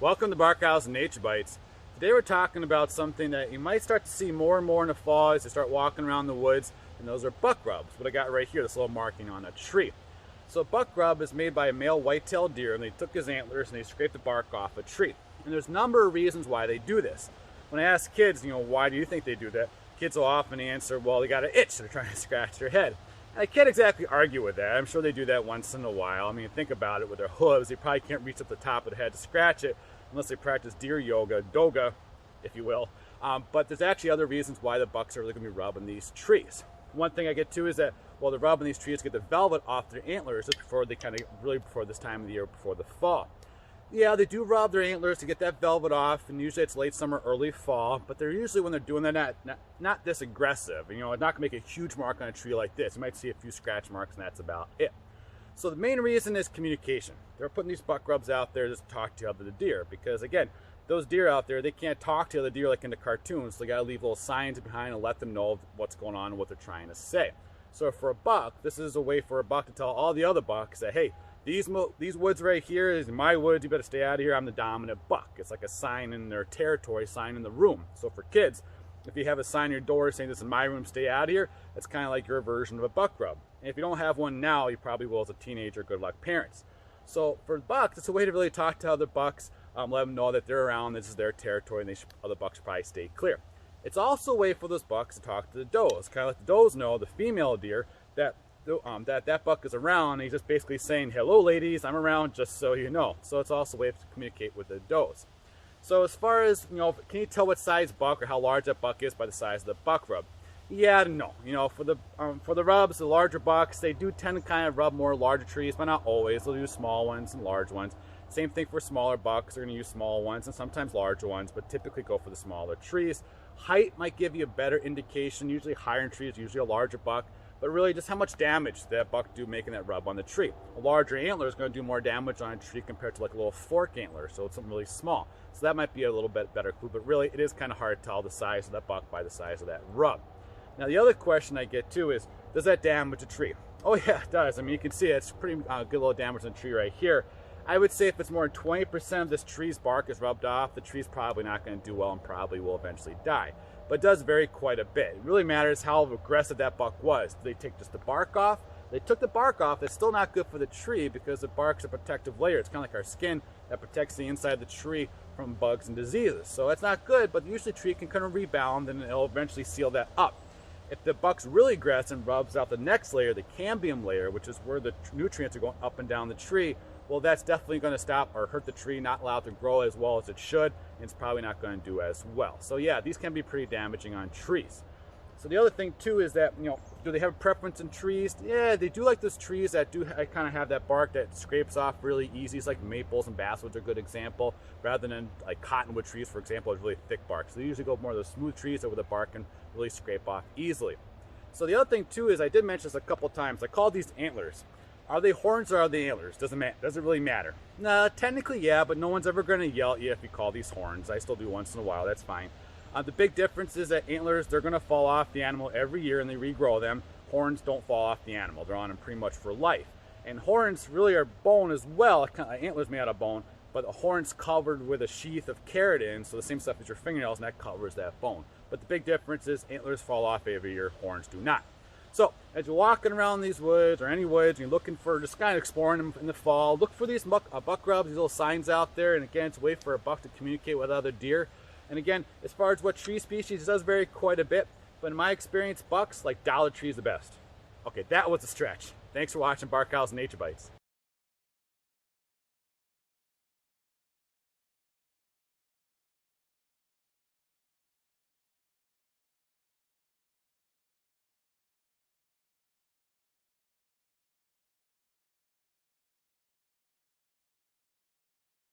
Welcome to Barkhausen Nature Bites. Today we're talking about something that you might start to see more and more in the fall as you start walking around the woods, and those are buck rubs. What I got right here, this little marking on a tree. So a buck rub is made by a male white-tailed deer, and they took his antlers and they scraped the bark off a tree. And there's a number of reasons why they do this. When I ask kids, why do you think they do that? Kids will often answer, well, they got an itch, so they're trying to scratch their head. I can't exactly argue with that. I'm sure they do that once in a while. I mean, think about it, with their hooves, they probably can't reach up the top of the head to scratch it unless they practice deer yoga, doga, if you will. But there's actually other reasons why the bucks are really going to be rubbing these trees. One thing I get to is that, well, they're rubbing these trees to get the velvet off their antlers just before they really before this time of the year, before the fall. Yeah, they do rub their antlers to get that velvet off, and usually it's late summer, early fall, but they're usually, when they're doing that, not this aggressive. It's not going to make a huge mark on a tree like this. You might see a few scratch marks, and that's about it. So the main reason is communication. They're putting these buck rubs out there just to talk to other deer, because again, those deer out there, they can't talk to other deer like in the cartoons, so they got to leave little signs behind and let them know what's going on and what they're trying to say. So for a buck, this is a way for a buck to tell all the other bucks that, hey, these woods right here is my woods, you better stay out of here, I'm the dominant buck. It's like a sign in their territory, sign in the room. So for kids, if you have a sign on your door saying this is my room, stay out of here, it's kind of like your version of a buck rub. And if you don't have one now, you probably will as a teenager, good luck parents. So for bucks, it's a way to really talk to other bucks, let them know that they're around, this is their territory, and other bucks should probably stay clear. It's also a way for those bucks to talk to the does, kind of let the does know, the female deer, that that buck is around, and he's just basically saying, hello ladies, I'm around, just so you know. So it's also a way to communicate with the does. So as far as, can you tell what size buck or how large that buck is by the size of the buck rub? Yeah, no. For the rubs, the larger bucks, they do tend to kind of rub more larger trees, but not always. They'll use small ones and large ones. Same thing for smaller bucks. They're going to use small ones and sometimes larger ones, but typically go for the smaller trees. Height might give you a better indication. Usually higher in trees, usually a larger buck. But really just how much damage that buck do making that rub on the tree. A larger antler is going to do more damage on a tree compared to like a little fork antler, so it's something really small. So that might be a little bit better clue, but really it is kind of hard to tell the size of that buck by the size of that rub. Now the other question I get too is, does that damage a tree? Oh yeah, it does. I mean, you can see it's pretty good little damage on the tree right here. I would say if it's more than 20% of this tree's bark is rubbed off, the tree's probably not going to do well and probably will eventually die. But it does vary quite a bit. It really matters how aggressive that buck was. Did they take just the bark off? They took the bark off. It's still not good for the tree because the bark's a protective layer. It's kind of like our skin that protects the inside of the tree from bugs and diseases. So it's not good, but usually the tree can kind of rebound and it'll eventually seal that up. If the buck's really aggressive and rubs out the next layer, the cambium layer, which is where the nutrients are going up and down the tree, well, that's definitely going to stop or hurt the tree, not allow it to grow as well as it should, and it's probably not going to do as well. So yeah, these can be pretty damaging on trees. So the other thing too is that, do they have a preference in trees? Yeah, they do like those trees that do kind of have that bark that scrapes off really easy. It's like maples and basswoods are a good example, rather than like cottonwood trees, for example, with really thick bark. So they usually go more of those smooth trees that where the bark can really scrape off easily. So the other thing too is, I did mention this a couple times, I call these antlers. Are they horns or are they antlers? Doesn't it really matter? No, technically yeah, but no one's ever going to yell at you if you call these horns. I still do once in a while, that's fine. The big difference is that antlers, they're going to fall off the animal every year and they regrow them. Horns don't fall off the animal. They're on them pretty much for life. And horns really are bone as well. Antlers made out of bone, but the horn's covered with a sheath of keratin, so the same stuff as your fingernails, and that covers that bone. But the big difference is antlers fall off every year, horns do not. So, as you're walking around these woods or any woods, and you're looking for, just kind of exploring them in the fall, look for these buck rubs, these little signs out there, and again, it's a way for a buck to communicate with other deer. And again, as far as what tree species, it does vary quite a bit, but in my experience, bucks, like Dollar Tree is the best. Okay, that was a stretch. Thanks for watching Barkhausen Nature Bites.